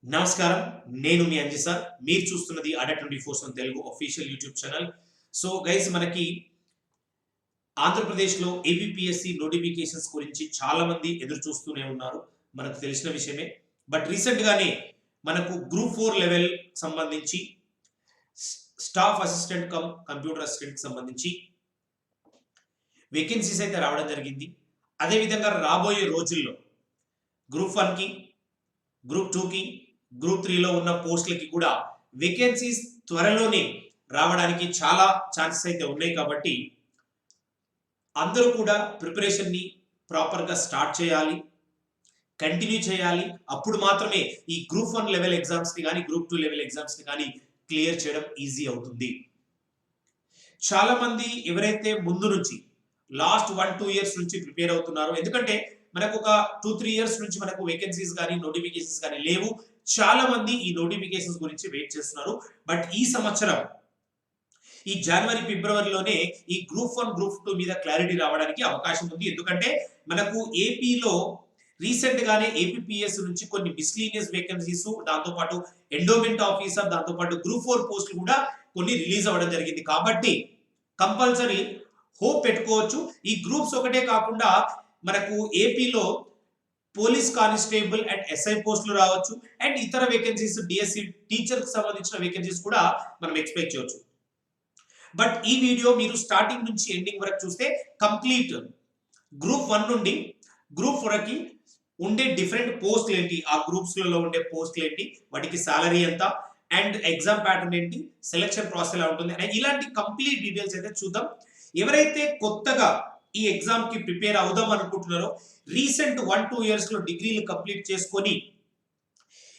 నమస్కారం. నేను మీ అంజి సార్. మీరు చూస్తున్నది అడ్డా 24/7 Telugu official YouTube channel. So guys, మనకి ఆంధ్రప్రదేశ్‌లో ఏపీపీఎస్‌సి నోటిఫికేషన్స్ గురించి చాలా మంది ఎదురు చూస్తూనే ఉన్నారు. మనకు తెలిసిన విషయమే. బట్ రీసెంట్‌గానే మనకు గ్రూప్ 4 లెవెల్ సంబంధించి స్ స్టాఫ్ అసిస్టెంట్ కంప్యూటర్ అసిస్టెంట్‌కి సంబంధించి వేకెన్సీస్ అయితే రావడం జరిగింది. అదే విధంగా రాబోయే రోజుల్లో గ్రూప్ 1కి, గ్రూప్ 2కి, గ్రూప్ 3లో ఉన్న పోస్టులకి కూడా వేకెన్సీస్ త్వరలోనే రావడానికి చాలా ఛాన్సెస్ అయితే ఉన్నాయి కాబట్టి అందరూ కూడా ప్రిపరేషన్‌ని ప్రాపర్‌గా స్టార్ట్ చేయాలి. కంటిన్యూ చేయాలి. అప్పుడు మాత్రమే ఈ గ్రూప్ 1 లెవెల్ ఎగ్జామ్స్‌ని గాని, గ్రూప్ 2 లెవెల్ ఎగ్జామ్స్‌ని గాని క్లియర్ చేయడం ఈజీ అవుతుంది. చాలా మంది ఎవరైతే ముందు నుంచి లాస్ట్ 1, 2 ఇయర్స్ నుంచి ప్రిపేర్ అవుతున్నారో, ఎందుకంటే మనకు ఒక 2, 3 ఇయర్స్ నుంచి మనకు వేకెన్సీస్ గాని, నోటిఫికేషన్స్ గాని లేవు. చాలా మంది ఈ నోటిఫికేషన్స్ గురించి వెయిట్ చేస్తున్నారు. బట్ ఈ సంవత్సరం ఈ జనవరి, ఫిబ్రవరిలోనే ఈ గ్రూప్ 1, గ్రూప్ 2 మీద క్లారిటీ రావడానికి అవకాశం ఉంది. ఎందుకంటే మనకు ఏపీలో రీసెంట్ గానే ఏపీపీఎస్ నుంచి కొన్ని మిస్లీనియస్ వేకెన్సీస్, దాంతో పాటు ఎండోమెంట్ ఆఫీసర్, దాంతో పాటు గ్రూప్ 4 పోస్టులు కూడా కొన్ని రిలీజ్ అవ్వడం జరిగింది. కాబట్టి కంపల్సరీ హోప్ పెట్టుకోవచ్చు. ఈ గ్రూప్స్ ఒకటే కాకుండా మనకు ఏపీలో పోలీస్ కానిస్టేబుల్ అండ్ ఎస్ఐ పోస్టులు రావచ్చు. అండ్ ఇతర వేకెన్సీస్ డిఎస్సి టీచర్ కి సంబంధించిన వేకెన్సీస్ కూడా మనం ఎక్స్పెక్ట్ చేయొచ్చు. బట్ ఈ వీడియో మీరు స్టార్టింగ్ నుంచి ఎండింగ్ వరకు చూస్తే కంప్లీట్ గ్రూప్ 1 నుండి గ్రూప్ 4కి ఉండే డిఫరెంట్ పోస్టులు ఏంటి, ఆ గ్రూప్స్లలో ఉండే పోస్టులు ఏంటి, వాటికి సాలరీ ఎంత, అండ్ ఎగ్జామ్ ప్యాటర్న్ ఏంటి, సెలక్షన్ ప్రాసెస్ ఎలా ఉంటుంది అనే ఇలాంటి కంప్లీట్ డీటెయిల్స్ అయితే చూద్దాం. ఎవరైతే కొత్తగా ఈ ఎగ్జామ్ కి ప్రిపేర్ అవుదాం అనుకుంటున్నారో, రీసెంట్ 1, 2 ఇయర్స్ లో డిగ్రీలు కంప్లీట్ చేసుకొని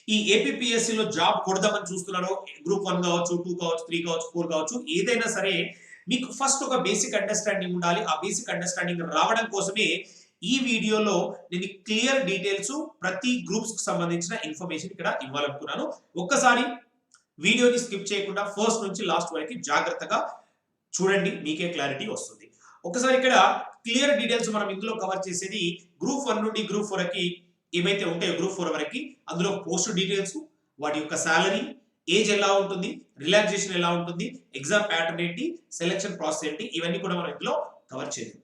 ఈ ఏపీపీఎస్సీలో జాబ్ కొడదామని చూస్తున్నారో, గ్రూప్ 1 కావచ్చు, 2 కావచ్చు, 3 కావచ్చు, 4 కావచ్చు, ఏదైనా సరే మీకు ఫస్ట్ ఒక బేసిక్ అండర్స్టాండింగ్ ఉండాలి. ఆ బేసిక్ అండర్స్టాండింగ్ రావడం కోసమే ఈ వీడియోలో నేను క్లియర్ డీటెయిల్స్ ప్రతి గ్రూప్స్ కి సంబంధించిన ఇన్ఫర్మేషన్ ఇక్కడ ఇవ్వాలనుకున్నాను. ఒక్కసారి వీడియోని స్కిప్ చేయకుండా ఫస్ట్ నుంచి లాస్ట్ వరకు జాగ్రత్తగా చూడండి, మీకే క్లారిటీ వస్తుంది. ఒకసారి ఇక్కడ క్లియర్ డీటెయిల్స్ మనం ఇందులో కవర్ చేసేది గ్రూప్ 1 నుండి గ్రూప్ 4కి ఏమైతే ఉంటాయో గ్రూప్ 4 వరకు అందులో పోస్ట్ డీటెయిల్స్, వాటి యొక్క సాలరీ, ఏజ్ ఎలా ఉంటుంది, రిలాక్సేషన్ ఎలా ఉంటుంది, ఎగ్జామ్ ప్యాటర్న్ ఏంటి, సెలక్షన్ ప్రాసెస్ ఏంటి, ఇవన్నీ కూడా మనం ఇందులో కవర్ చేద్దాం.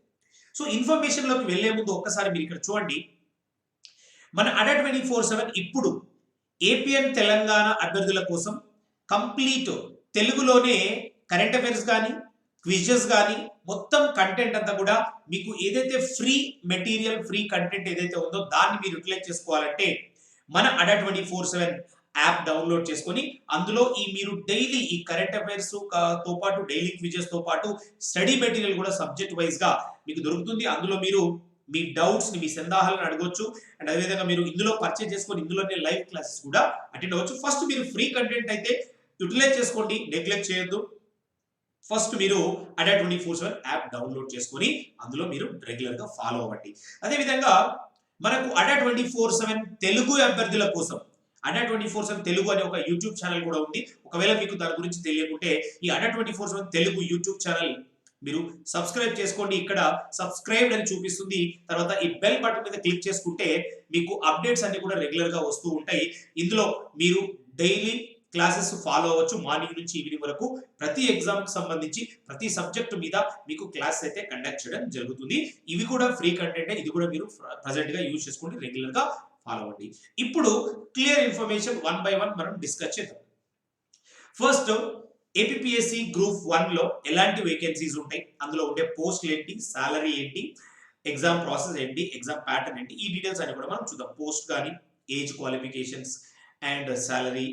సో ఇన్ఫర్మేషన్ లోకి వెళ్లే ముందు ఒక్కసారి మీరు ఇక్కడ చూడండి. మన అడ్డా 24/7 ఇప్పుడు ఏపీఎన్ తెలంగాణ అభ్యర్థుల కోసం కంప్లీట్ తెలుగులోనే కరెంట్ అఫైర్స్ కానీ, క్విజెస్ కానీ, మొత్తం కంటెంట్ అంతా కూడా మీకు ఏదైతే ఫ్రీ మెటీరియల్, ఫ్రీ కంటెంట్ ఏదైతే ఉందో దాన్ని మీరు యూటిలైజ్ చేసుకోవాలంటే మన అడ్డా 24/7 యాప్ డౌన్లోడ్ చేసుకొని అందులో మీరు డైలీ ఈ కరెంట్ అఫైర్స్ తో పాటు డైలీ క్విజెస్ తో పాటు స్టడీ మెటీరియల్ కూడా సబ్జెక్ట్ వైజ్ గా మీకు దొరుకుతుంది. అందులో మీరు మీ డౌట్స్ ని, మీ సందేహాలను అడగొచ్చు. అండ్ అదేవిధంగా మీరు ఇందులో పర్చేజ్ చేసుకొని ఇందులోనే లైవ్ క్లాసెస్ కూడా అటెండ్ అవ్వచ్చు. ఫస్ట్ మీరు ఫ్రీ కంటెంట్ అయితే యూటిలైజ్ చేసుకోండి, నెగ్లెక్ట్ చేయొద్దు. ఫస్ట్ మీరు అడ్డా 24/7 యాప్ డౌన్లోడ్ చేసుకొని అందులో మీరు రెగ్యులర్ గా ఫాలో అవ్వండి. అదేవిధంగా మనకు అడ్డా 24/7 తెలుగు అభ్యర్థుల కోసం అడ్డా 24/7 తెలుగు అనే ఒక యూట్యూబ్ ఛానల్ కూడా ఉంది. ఒకవేళ మీకు దాని గురించి తెలియకుంటే ఈ అడ్డా 24/7 తెలుగు యూట్యూబ్ ఛానల్ మీరు సబ్స్క్రైబ్ చేసుకోండి. ఇక్కడ సబ్స్క్రైబ్డ్ అని చూపిస్తుంది. తర్వాత ఈ బెల్ బటన్ మీద క్లిక్ చేసుకుంటే మీకు అప్డేట్స్ అన్ని కూడా రెగ్యులర్ గా వస్తూ ఉంటాయి. ఇందులో మీరు డైలీ క్లాసెస్ ఫాలో అవ్వచ్చు. మార్నింగ్ నుంచి ఈవినింగ్ వరకు ప్రతి ఎగ్జామ్ కి సంబంధించి ప్రతి సబ్జెక్ట్ మీద మీకు క్లాస్ అయితే కండక్ట్ చేయడం జరుగుతుంది. ఇవి కూడా ఫ్రీ కంటెంట్, ఇది కూడా మీరు ప్రెజెంట్ గా యూజ్ చేసుకోండి, రెగ్యులర్ గా ఫాలో అవ్వండి. ఇప్పుడు క్లియర్ ఇన్ఫర్మేషన్ 1 by 1 మనం డిస్కస్ చేద్దాం. ఫస్ట్ ఏపీపీఎస్సీ గ్రూప్ 1 లో ఎలాంటి వేకెన్సీస్ ఉంటాయి, అందులో ఉండే పోస్టులు ఏంటి, సాలరీ ఏంటి, ఎగ్జామ్ ప్రాసెస్ ఏంటి, ఎగ్జామ్ ప్యాటర్న్ ఏంటి, ఈ డీటెయిల్స్ అన్ని కూడా మనం చూద్దాం. పోస్ట్ కానీ, age, qualifications and salary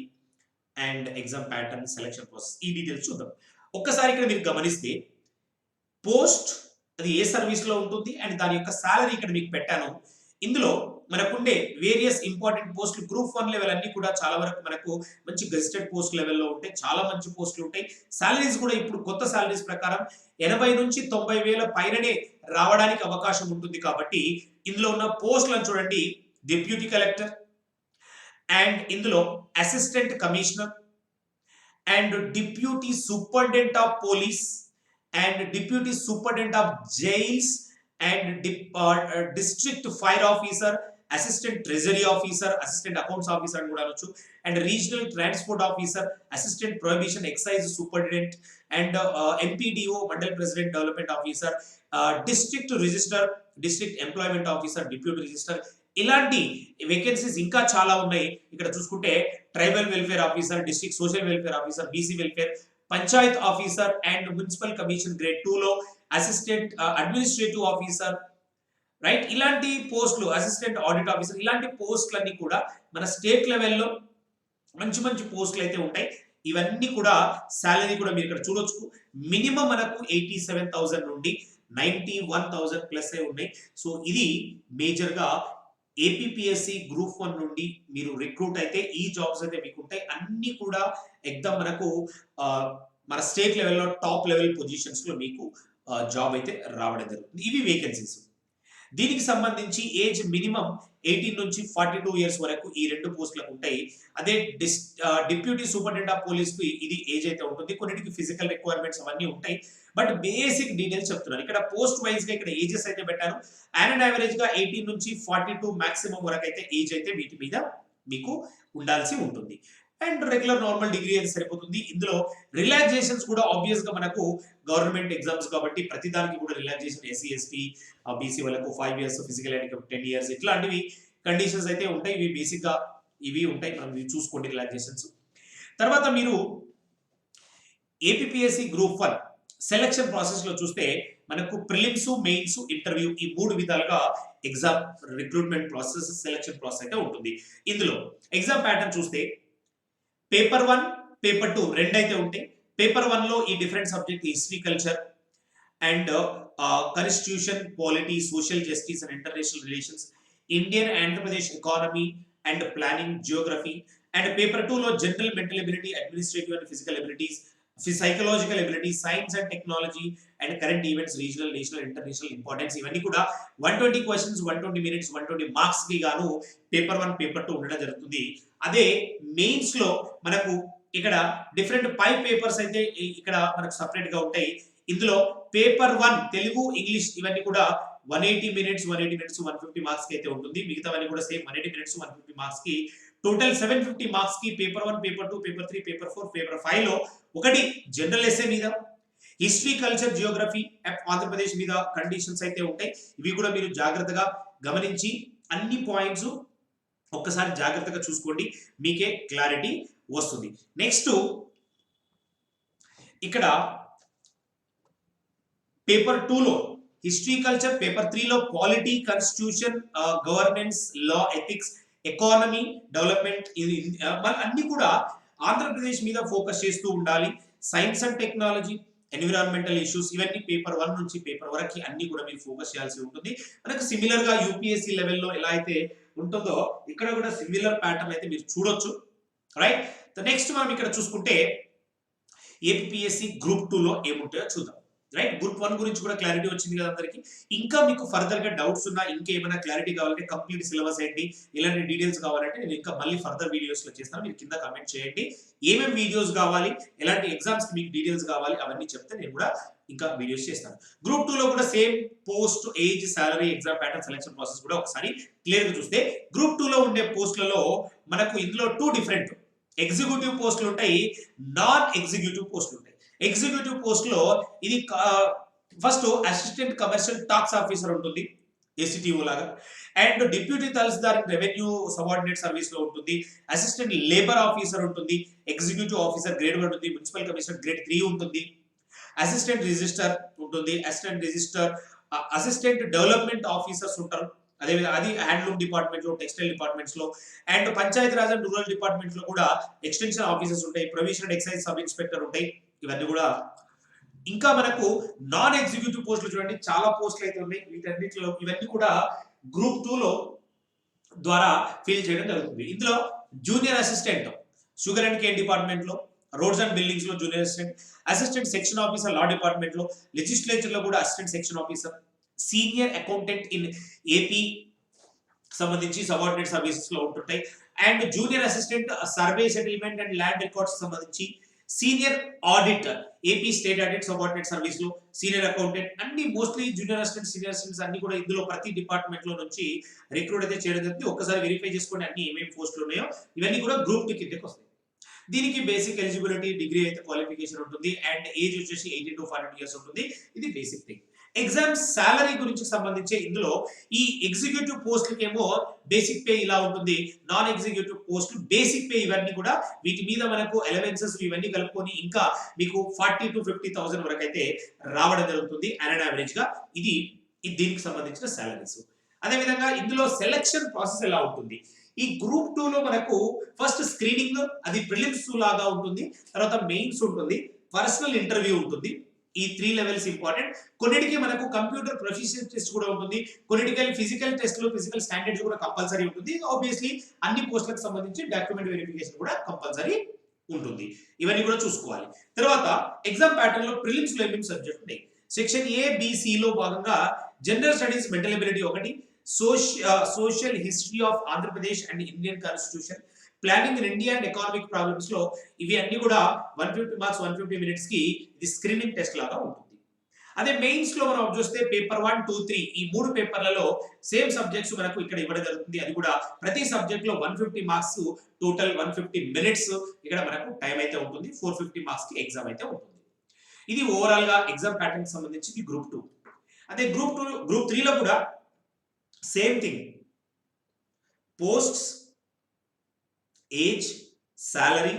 and exam pattern, selection process, ఈ డీటెయిల్స్ చూద్దాం. ఒక్కసారి ఇక్కడ మీరు గమనిస్తే పోస్ట్ అది ఏ సర్వీస్ లో ఉంటుంది అండ్ దాని యొక్క సాలరీ ఇక్కడ మీకు పెట్టాను. ఇందులో మనకుండే వేరియస్ ఇంపార్టెంట్ పోస్టులు గ్రూప్ 1 లెవెల్ అన్ని కూడా చాలా వరకు మనకు మంచి గెజిటెడ్ పోస్ట్ లెవెల్లో ఉంటాయి. చాలా మంచి పోస్టులు ఉంటాయి. సాలరీస్ కూడా ఇప్పుడు కొత్త సాలరీస్ ప్రకారం 80 నుంచి 90 వేల పైననే రావడానికి అవకాశం ఉంటుంది. కాబట్టి ఇందులో ఉన్న పోస్టులను చూడండి. డిప్యూటీ కలెక్టర్ అండ్ ఇందులో assistant commissioner and deputy superintendent of police and deputy superintendent of jails and district fire officer, assistant treasury officer, assistant accounts officer అని కూడా అనొచ్చు. And regional transport officer, assistant prohibition excise superintendent, and MPDO mandal president development officer, district register, district employment officer, deputy register, ఇలాంటి vacancies ఇంకా చాలా ఉన్నాయి. ఇక్కడ చూసుకుంటే tribal welfare officer, district social welfare officer, BC welfare, Panchayat officer and municipal commission grade 2 లో assistant administrative officer, right. ఇలాంటి పోస్టులు, assistant audit officer, ఇలాంటి పోస్టులన్నీ కూడా మన స్టేట్ లెవెల్లో మంచి మంచి పోస్టులు అయితే ఉంటాయి. ఇవన్నీ కూడా సాలరీ కూడా మీరు ఇక్కడ చూడొచ్చు. మినిమం మనకు 87,000 నుండి 91,000 ప్లస్ ఉన్నాయి. సో ఇది మేజర్ గా ఏపీపీఎస్సి గ్రూప్ 1 నుండి మీరు రిక్రూట్ అయితే ఈ జాబ్స్ అయితే మీకు ఉంటాయి. అన్ని కూడా ఎగ్జామ్ మనకు మన స్టేట్ లెవెల్లో టాప్ లెవెల్ పొజిషన్స్ లో మీకు జాబ్ అయితే రావడం జరుగుతుంది. ఇవి వేకెన్సీస్. దీనికి సంబంధించి ఏజ్ మినిమం 18 నుంచి 42 ఇయర్స్ వరకు ఈ రెండు పోస్టులకు ఉంటాయి. అదే డిప్యూటీ సూపరింటెండెంట్ ఆఫ్ పోలీస్ కి ఇది ఏజ్ అయితే ఉంటుంది. కొన్నిటికి ఫిజికల్ రిక్వైర్మెంట్స్ అవన్నీ ఉంటాయి. బట్ బేసిక్ డీటెయిల్స్ చెప్తున్నాను. ఇక్కడ పోస్ట్ వైజ్ గా ఇక్కడ ఏజెస్ అయితే పెట్టాను. అండ్ యావరేజ్ గా 18 నుంచి 42 మాక్సిమం వరకు అయితే ఏజ్ అయితే వీటి మీద మీకు ఉండాల్సి ఉంటుంది. అండ్ రెగ్యులర్ నార్మల్ డిగ్రీ అయితే సరిపోతుంది. ఇందులో రిలాక్సేషన్స్ కూడా ఆబ్వియస్ గా మనకు గవర్నమెంట్ ఎగ్జామ్స్ కాబట్టి ప్రతి దానికి కూడా రిలాక్సేషన్, ఎస్సీ ఎస్టీ బీసీ వాళ్ళకు 5 ఇయర్స్, ఫిజికల్ హ్యాండిక్యాప్ 10 ఇయర్స్, ఇట్లాంటివి కండిషన్స్ అయితే ఉంటాయి. ఇవి బేసిక్ గా ఇవి ఉంటాయి. మనం ఇవి చూసుకోండి రిలాక్సేషన్స్. తర్వాత మీరు ఏపీపీఎస్సి గ్రూప్ 1 సెలక్షన్ ప్రాసెస్ లో చూస్తే మనకు ప్రిలిమ్స్, మెయిన్స్, ఇంటర్వ్యూ ఈ 3 విధాలుగా exam recruitment process, selection process అయితే ఉంటుంది. ఇందులో ఎగ్జామ్ ప్యాటర్న్ చూస్తే పేపర్ 1, పేపర్ 2 రెండు అయితే ఉంటాయి. పేపర్ 1 లో ఈ different subject history, culture and constitution, polity, social justice and international relations, Indian Andhra Pradesh economy and planning, Geography. And paper 2 లో general, mental ability, administrative and physical abilities, psychological ability, science and technology and current events, regional, national, international importance. ఇవన్నీ కూడా 120 questions, 120 minutes, 120 marks కి గాను paper 1, paper 2 ఉండడం జరుగుతుంది. అదే mains లో మనకు ఇక్కడ డిఫరెంట్ 5 పేపర్స్ అయితే ఇక్కడ మనకు సపరేట్ గా ఉంటాయి. ఇందులో పేపర్ 1 తెలుగు, ఇంగ్లీష్ ఇవన్నీ కూడా 180 మినిట్స్, 150 మార్క్స్ కి అయితే ఉంటుంది. మిగతావన్నీ కూడా సేమ్ 180 మినిట్స్, 150 మార్క్స్ కి. టోటల్ 750 మార్క్స్ కి paper 1, paper 2, paper 3, paper 4, paper 5 లో ఒకటి జనరల్ ఎస్ఏ మీద, హిస్టరీ, కల్చర్, జియోగ్రఫీ, ఆంధ్రప్రదేశ్ మీద కండిషన్స్ అయితే ఉంటాయి. ఇవి కూడా మీరు జాగ్రత్తగా గమనించి అన్ని పాయింట్స్ ఒక్కసారి జాగ్రత్తగా చూసుకోండి, మీకే క్లారిటీ వస్తుంది. నెక్స్ట్ ఇక్కడ పేపర్ 2 లో హిస్టరీ, కల్చర్, పేపర్ 3 లో పాలిటీ, కాన్స్టిట్యూషన్, గవర్నెన్స్, లా, ఎథిక్స్, ఎకానమీ, డెవలప్మెంట్, అన్ని కూడా ఆంధ్రప్రదేశ్ మీద ఫోకస్ చేస్తూ ఉండాలి. Science and technology, environmental issues, ఇవన్నీ పేపర్ 1 నుంచి పేపర్ వరకు అన్ని కూడా మీరు ఫోకస్ చేయాల్సి ఉంటుంది. మనకు సిమిలర్ గా యూపీఎస్సీ లెవెల్లో ఎలా అయితే ఉంటుందో ఇక్కడ కూడా సిమిలర్ ప్యాటర్న్ అయితే మీరు చూడొచ్చు, రైట్. నెక్స్ట్ మనం ఇక్కడ చూసుకుంటే ఏపీఎస్సి గ్రూప్ 2 లో ఏముంటాయో చూద్దాం, రైట్. గ్రూప్ 1 గురించి కూడా క్లారిటీ వచ్చింది కదా అందరికి. ఇంకా మీకు ఫర్దర్ గా డౌట్స్ ఉన్నా, ఇంకేమైనా క్లారిటీ కావాలంటే, కంప్లీట్ సిలబస్ ఏంటి, ఇలాంటి డీటెయిల్స్ కావాలంటే నేను ఇంకా మళ్ళీ ఫర్దర్ వీడియోస్ లో చేస్తాను. మీరు కింద కామెంట్ చేయండి ఏమేమి వీడియోస్ కావాలి, ఎలాంటి ఎగ్జామ్స్ కి మీకు డీటెయిల్స్ కావాలి, అవన్నీ చెప్తే నేను కూడా ఇంకా వీడియోస్ చేస్తాను. గ్రూప్ 2 లో కూడా same post, age, salary, exam pattern, selection process కూడా ఒకసారి క్లియర్ గా చూస్తే గ్రూప్ 2 లో ఉండే పోస్టులలో మనకు ఇందులో 2 డిఫరెంట్ ఎగ్జిక్యూటివ్ పోస్టులు ఉంటాయి, నాన్ ఎగ్జిక్యూటివ్ పోస్టులు ఉంటాయి. ఎగ్జిక్యూటివ్ పోస్ట్ లో ఇది first assistant commercial tax officer ఉంటుంది, ఏసీటీఓ లాగా. And deputy tahsildar revenue subordinate service లో ఉంటుంది. అసిస్టెంట్ లేబర్ ఆఫీసర్ ఉంటుంది. ఎగ్జిక్యూటివ్ ఆఫీసర్ గ్రేడ్ 1 ఉంటుంది. మున్సిపల్ కమిషనర్ గ్రేడ్ 3 ఉంటుంది. అసిస్టెంట్ రిజిస్టర్ ఉంటుంది. Assistant register, assistant development officers ఉంటారు. అదేవిధంగా అది హ్యాండ్లూమ్ డిపార్ట్మెంట్ లో, టెక్స్టైల్ డిపార్ట్మెంట్స్ లో, and panchayati raj and rural department లో కూడా ఎక్స్టెన్షన్ ఆఫీసర్స్ ఉంటాయి. Provision and excise sub inspector ఉంటాయి. ఇవన్నీ కూడా ఇంకా మనకు నాన్ ఎగ్జిక్యూటివ్ పోస్టులు చూడండి, చాలా పోస్టులు అయితే ఉన్నాయి. వీటన్నిటిలో ఇవన్నీ కూడా గ్రూప్ 2 లో ద్వారా ఫిల్ చేయడం జరుగుతుంది. ఇందులో junior assistant sugar and cane department లో, రోడ్స్ అండ్ బిల్డింగ్స్ లో junior assistant, assistant section officer law department లో, లెజిస్లేచర్ లో కూడా assistant section officer, senior accountant in AP సంబంధించి సబార్డినేట్ సర్వీసెస్ లో ఉంటుంటాయి. And junior assistant survey, settlement and land records సంబంధించి, senior auditor, AP state audit subordinate service లో senior accountant, అన్ని mostly junior assistant, senior assistants అన్ని కూడా ఇందులో ప్రతి డిపార్ట్మెంట్ లో నుంచి రిక్రూట్ అయితే చేయడం జరుగుతుంది. ఒక్కసారి వెరిఫై చేసుకోండి అన్ని ఏమేమి పోస్టులు ఉన్నాయో. ఇవన్నీ కూడా గ్రూప్ 2 కిందకి వస్తాయి. దీనికి బేసిక్ ఎలిజిబిలిటీ డిగ్రీ అయితే క్వాలిఫికేషన్ ఉంటుంది అండ్ ఏజ్ వచ్చేసి 18 to 42 ఇయర్స్ ఉంటుంది. ఇది బేసిక్ థింగ్. ఎగ్జామ్ సాలరీ గురించి సంబంధించి ఇందులో ఈ ఎగ్జిక్యూటివ్ పోస్టులకేమో బేసిక్ పే ఇలా ఉంటుంది. Non executive post basic pay ఇవన్నీ కూడా వీటి మీద మనకు అలవెన్సెస్ ఇవన్నీ కలుపుకొని ఇంకా మీకు 40 to 50,000 వరకు అయితే రావడం జరుగుతుంది అన్ యావరేజ్ గా. ఇది దీనికి సంబంధించిన సాలరీస్. అదే విధంగా ఇందులో సెలక్షన్ ప్రాసెస్ ఎలా ఉంటుంది. ఈ గ్రూప్ 2 లో మనకు ఫస్ట్ స్క్రీనింగ్, అది ప్రిలిమ్స్ లాగా ఉంటుంది, తర్వాత మెయిన్స్ ఉంటుంది, పర్సనల్ ఇంటర్వ్యూ ఉంటుంది. ఈ 3 లెవెల్స్ ఇంపార్టెంట్. కొన్నిటికి మనకు కంప్యూటర్ ప్రొఫిషియన్సీ టెస్ట్ కూడా ఉంటుంది, కొన్నిటికి ఫిజికల్ టెస్ట్లు, ఫిజికల్ స్టాండర్డ్స్ కూడా కంపల్సరీ ఉంటుంది. ఆబ్వియస్లీ అన్ని పోస్టులకు సంబంధించి డాక్యుమెంట్ వెరిఫికేషన్ కూడా కంపల్సరీ ఉంటుంది. ఇవన్నీ కూడా చూసుకోవాలి. తర్వాత ఎగ్జామ్ ప్యాటర్న్ లో ప్రిలిమ్స్ లో ఏమేమి సబ్జెక్ట్ ఉన్నాయి. సెక్షన్ ఏ బి సి లో భాగంగా జనరల్ స్టడీస్, మెంటల్ ఎబిలిటీ ఒకటి, social history of Andhra Pradesh and Indian constitution, planning in India and economic problems లో ఇవి అన్ని కూడా 150 మార్క్స్ 150 మినిట్స్ కి ఇది స్క్రీనింగ్ టెస్ట్ లాగా ఉంటుంది. అదే మెయిన్స్ లో మనం చూస్తే పేపర్ 1, 2, 3 ఈ 3 పేపర్లలో సేమ్ సబ్జెక్ట్స్ మనకు ఇక్కడ ఇవ్వడం జరుగుతుంది. అది కూడా ప్రతి సబ్జెక్ట్ లో 150 మార్క్స్, టోటల్ 150 మినిట్స్ ఇక్కడ మనకు టైం అయితే ఉంటుంది. 450 మార్క్స్ కి ఎగ్జామ్ అయితే ఉంటుంది. ఇది ఓవరాల్ గా ఎగ్జామ్ ప్యాటర్న్ కి సంబంధించి గ్రూప్ 2. అదే గ్రూప్ 3 లో కూడా same thing. Posts, age, salary,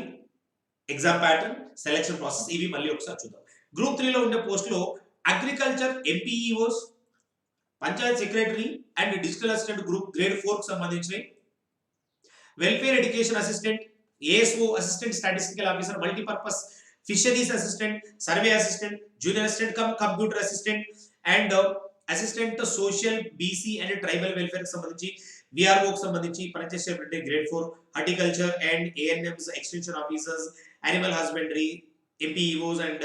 exam pattern, selection process ఇవి మళ్ళీ ఒకసారి చూద్దాం. గ్రూప్ 3 లో ఉండే పోస్టులో agriculture MPEOs, panchayat secretary and digital assistant group grade 4 కి సంబంధించినవి, welfare education assistant, ASO assistant statistical officer, multipurpose fisheries assistant, survey assistant, junior assistant computer assistant and assistant social, BC and tribal welfare కి సంబంధించి, VRO కి సంబంధించి పనిచేసేటువంటి grade 4, horticulture and ANMs extension officers, animal husbandry ఎంపీఈఓస్ and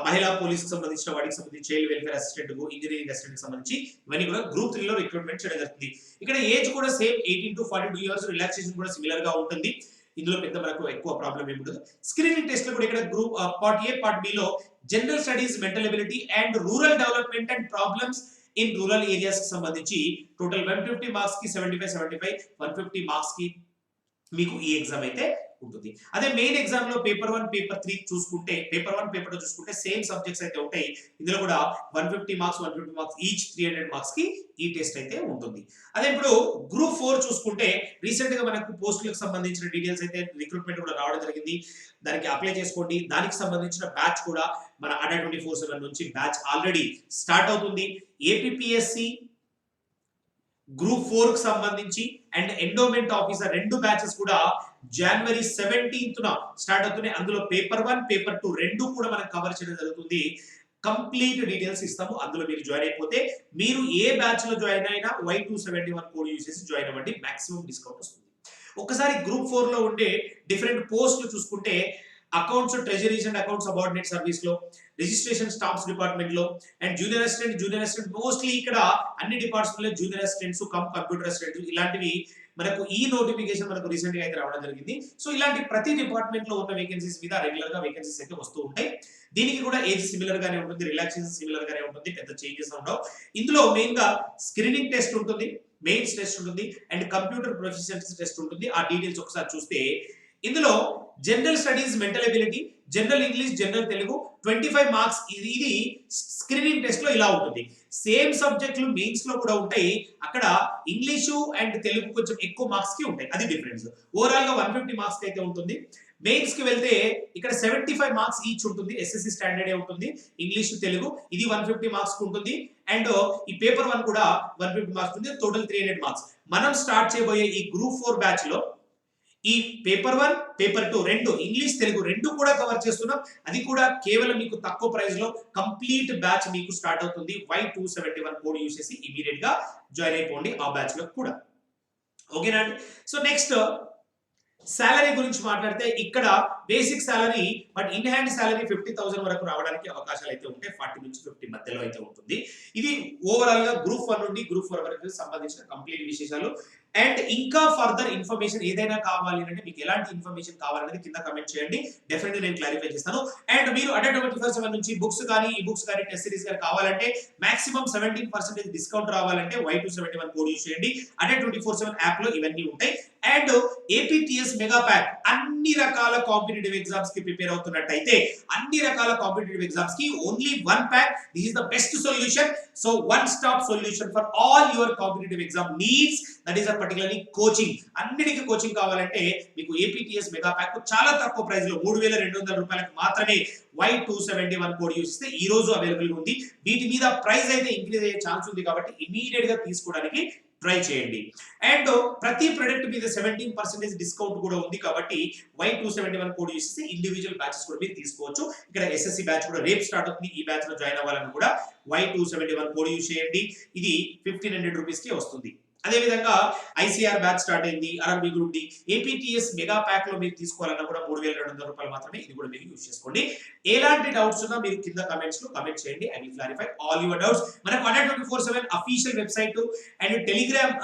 మహిళా police కి సంబంధించిన వాటికి సంబంధించి child welfare assistant, engineering assistant కి సంబంధించి ఇవన్నీ కూడా గ్రూప్ 3 లో రిక్రూట్మెంట్ చేయడం జరుగుతుంది. ఇక్కడ ఏజ్ కూడా సేమ్ 18 to 42 ఇయర్స్, రిలాక్సేషన్ కూడా సిమిలర్ గా ఉంటుంది. ఇందులో పెద్ద మనకు ఎక్కువ ప్రాబ్లం ఏమి ఉండదు. స్క్రీనింగ్ టెస్ట్ లో కూడా ఇక్కడ group part A, part B లో general studies, mental ability and rural development and problems in rural areas కి సంబంధించి టోటల్ 150 మార్క్స్ కి 75 150 మార్క్స్ కి మీకు ఈ ఎగ్జామ్ అయితే ఉంటుంది. అదే మెయిన్ ఎగ్జామ్ లో పేపర్ 1, పేపర్ 3 చూసుకుంటే, పేపర్ 1, పేపర్ 2 చూసుకుంటే సేమ్ సబ్జెక్ట్స్ అయితే ఉంటాయి. ఇందులో కూడా 150 మార్క్స్ 150 మార్క్స్ ఈచ్ 300 మార్క్స్ కి ఈ టెస్ట్ అయితే ఉంటుంది. అదే ఇప్పుడు గ్రూప్ 4 చూసుకుంటే రీసెంట్ గా మనకు పోస్టులకు సంబంధించిన డీటెయిల్స్ అయితే రిక్రూట్మెంట్ కూడా రావడం జరిగింది. దానికి అప్లై చేసుకోండి. దానికి సంబంధించిన బ్యాచ్ కూడా మన అడా 24/7 నుంచి బ్యాచ్ ఆల్రెడీ స్టార్ట్ అవుతుంది. ఏపీపీఎస్సి గ్రూప్ 4 కు సంబంధించి అండ్ ఎండోమెంట్ ఆఫీసర్ 2 బ్యాచెస్ కూడా జనవరి 17th స్టార్ట్ అవుతున్నాయి. అందులో పేపర్ 1, పేపర్ 2 రెండు కూడా మనం కవర్ చేయడం జరుగుతుంది. కంప్లీట్ డీటెయిల్స్ ఇస్తాము. అందులో మీరు జాయిన్ అయిపోతే మీరు ఏ బ్యాచ్ లో జాయిన్ అయినా Y271 కోడ్ యూస్ చేసి జాయిన్ అవ్వండి. మాక్సిమం డిస్కౌంట్ వస్తుంది. ఒకసారి గ్రూప్ 4 లో ఉండే డిఫరెంట్ పోస్టులు చూసుకుంటే accounts, treasuries and account subordinate service లో, రిజిస్ట్రేషన్ స్టాఫ్స్ డిపార్ట్మెంట్ లో అండ్ జూనియర్ అసిస్టెంట్ మోస్ట్లీ ఇక్కడ అన్ని డిపార్ట్మెంట్ లో జూనియర్ అసిస్టెంట్స్, కంప్యూటర్ అసిస్టెంట్ ఇలాంటివి మనకు ఈ నోటిఫికేషన్ మనకు రీసెంట్ గా అయితే రావడం జరిగింది. సో ఇలాంటి ప్రతి డిపార్ట్మెంట్ లో ఉన్న వేకెన్సీస్ మీద రెగ్యులర్ గా వేకెన్సీస్ అయితే వస్తూ ఉంటాయి. దీనికి కూడా ఏజ్ సిమిలర్ గానే ఉంటుంది, రిలాక్సేషన్ సిమిలర్ గానే ఉంటుంది, పెద్ద చేంజెస్ ఉండవు. ఇందులో మెయిన్ గా స్క్రీనింగ్ టెస్ట్ ఉంటుంది, మెయిన్స్ టెస్ట్ ఉంటుంది అండ్ కంప్యూటర్ ప్రొఫిషియన్సీ టెస్ట్ ఉంటుంది. ఆ డీటెయిల్స్ ఒకసారి చూస్తే ఇందులో general studies, mental ability, general English, general Telugu 25 marks ఇది స్క్రీనింగ్ టెస్ట్ లో ఇలా ఉంటుంది. సేమ్ సబ్జెక్టులు మెయిన్స్ లో కూడా ఉంటాయి. అక్కడ ఇంగ్లీషు అండ్ తెలుగు కొంచెం ఎక్కువ మార్క్స్ కి ఉంటాయి, అది డిఫరెన్స్. ఓవరాల్ గా 150 మార్క్స్ అయితే ఉంటుంది. మెయిన్స్ కి వెళ్తే ఇక్కడ 75 మార్క్స్ ఈచ్ ఉంటుంది. ఎస్ఎస్సి స్టాండర్డ్ ఉంటుంది. ఇంగ్లీష్, తెలుగు ఇది 150 మార్క్స్ ఉంటుంది అండ్ ఈ పేపర్ 1 కూడా 150 మార్క్స్ ఉంది. Total 300 marks. మనం స్టార్ట్ చేయబోయే ఈ గ్రూప్ 4 బ్యాచ్ లో ఈ పేపర్ 1, పేపర్ 2 రెండు ఇంగ్లీష్, తెలుగు రెండు కూడా కవర్ చేస్తున్నాం. అది కూడా కేవలం మీకు తక్కువ ప్రైస్ లో కంప్లీట్ బ్యాచ్ మీకు స్టార్ట్ అవుతుంది. Y271 కోడ్ యూస్ చేసి ఇమీడియట్ గా జాయిన్ అయిపోండి ఆ బ్యాచ్ లో కూడా. ఓకేనా అండి. సో నెక్స్ట్ సాలరీ గురించి మాట్లాడితే ఇక్కడ basic salary but in hand salary 50,000 వరకు రావడానికి అవకాశాలు అయితే ఉంటాయి. 40 నుంచి 50 మధ్యలో అయితే ఉంటుంది. ఇది ఓవరాల్ గా గ్రూప్ 1 నుండి గ్రూప్ 4 వరకు సంబంధించిన కంప్లీట్ విశేషాలు. అండ్ ఇంకా ఫర్దర్ ఇన్ఫర్మేషన్ ఏదైనా కావాలి అంటే మీకు ఎలాంటి ఇన్ఫర్మేషన్ కావాలనేది కింద కమెంట్ చేయండి, డెఫినెట్లీ నేను క్లారిఫై చేస్తాను. అండ్ మీరు అటెండ్ 24/7 నుంచి బుక్స్ కానీ ఈ బుక్స్ కానీ టెస్ట్ సిరీస్ కానీ కావాలంటే మాక్సిమం 17% డిస్కౌంట్ రావాలంటే Y271 కోడ్ యూస్ చేయండి. అటెండ్ 24/7 యాప్ లో ఇవన్నీ ఉంటాయి. అండ్ ఏపీటీఎస్ మెగా ప్యాక్ అన్ని రకాల కాంపిటేటివ్ ఎగ్జామ్స్ కి ప్రిపేర్ అవుతున్నట్టయితే అన్ని రకాల కాంపిటేటివ్ ఎగ్జామ్స్ కి only one pack, this is the best solution. So one stop solution for all your competitive exam needs, that is particularly coaching. అన్నిటికీ coaching కావాలంటే మీకు APTS mega pack చాలా తక్కువ price లో 3,200 రూపాయలకు మాత్రమే Y271 కోడ్ యూస్ చేస్తే ఈ రోజు అవైలబుల్ ఉంది. వీటి మీద ప్రైస్ అయితే ఇంక్రీజ్ అయ్యే ఛాన్స్ ఉంది కాబట్టి ఇమీడియట్ గా తీసుకోవడానికి ట్రై చేయండి. అండ్ ప్రతి ప్రొడక్ట్ మీద 17% డిస్కౌంట్ కూడా ఉంది కాబట్టి Y271 కోడ్ యూస్ చేస్తే ఇండివిజువల్ బ్యాచెస్ కూడా మీరు తీసుకోవచ్చు. ఇక్కడ ఎస్ఎస్సి బ్యాచ్ కూడా రేపు స్టార్ట్ అవుతుంది. ఈ బ్యాచ్ లో జాయిన్ అవ్వాలని కూడా Y271 కోడ్ యూస్ చేయండి. ఇది 1500 రూపీస్ కి వస్తుంది. అదే విధంగా ఐసీఆర్ బ్యాచ్ స్టార్ట్ అయింది, RRB group D. APTS mega pack లో మీరు తీసుకోవాలన్నా కూడా 3,200 రూపాయలు మాత్రమే. ఇది కూడా మీరు యూస్ చేసుకోండి. ఎలాంటి డౌట్స్ ఉన్నా మీరు కింద కమెంట్స్ లో కమెంట్ చేయండి. I will clarify all your doubts. మనకు 24/7 official website and Telegram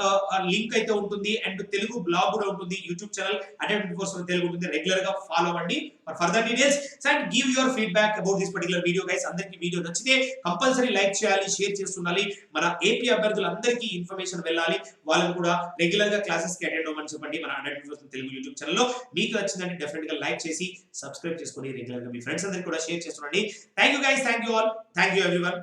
link అయితే ఉంటుంది, అండ్ తెలుగు బ్లాగ్ కూడా ఉంటుంది. యూట్యూబ్ ఛానల్ 24/7 తెలుగు ఉంటుంది. రెగ్యులర్ గా ఫాలో అవ్వండి for further details and give your feedback about this particular video guys. అందరికీ వీడియో నచ్చితే కంపల్సరీ లైక్ చేయాలి, షేర్ చేస్తుండాలి. మన ఏపీ అభ్యర్థులందరికీ ఇన్ఫర్మేషన్ వెళ్ళాలి. వాళ్ళని కూడా రెగ్యులర్ గా క్లాసెస్ కి అటెండ్ అవ్వమని చెప్పండి మన 100% తెలుగు యూట్యూబ్ ఛానల్ లో. మీకు నచ్చిందంటే డెఫినెట్ గా లైక్ చేసి సబ్స్క్రైబ్ చేసుకొని రెగ్యులర్ గా మీ ఫ్రెండ్స్ అందరికీ కూడా షేర్ చేస్తుండండి. Thank you guys, thank you all, thank you everyone.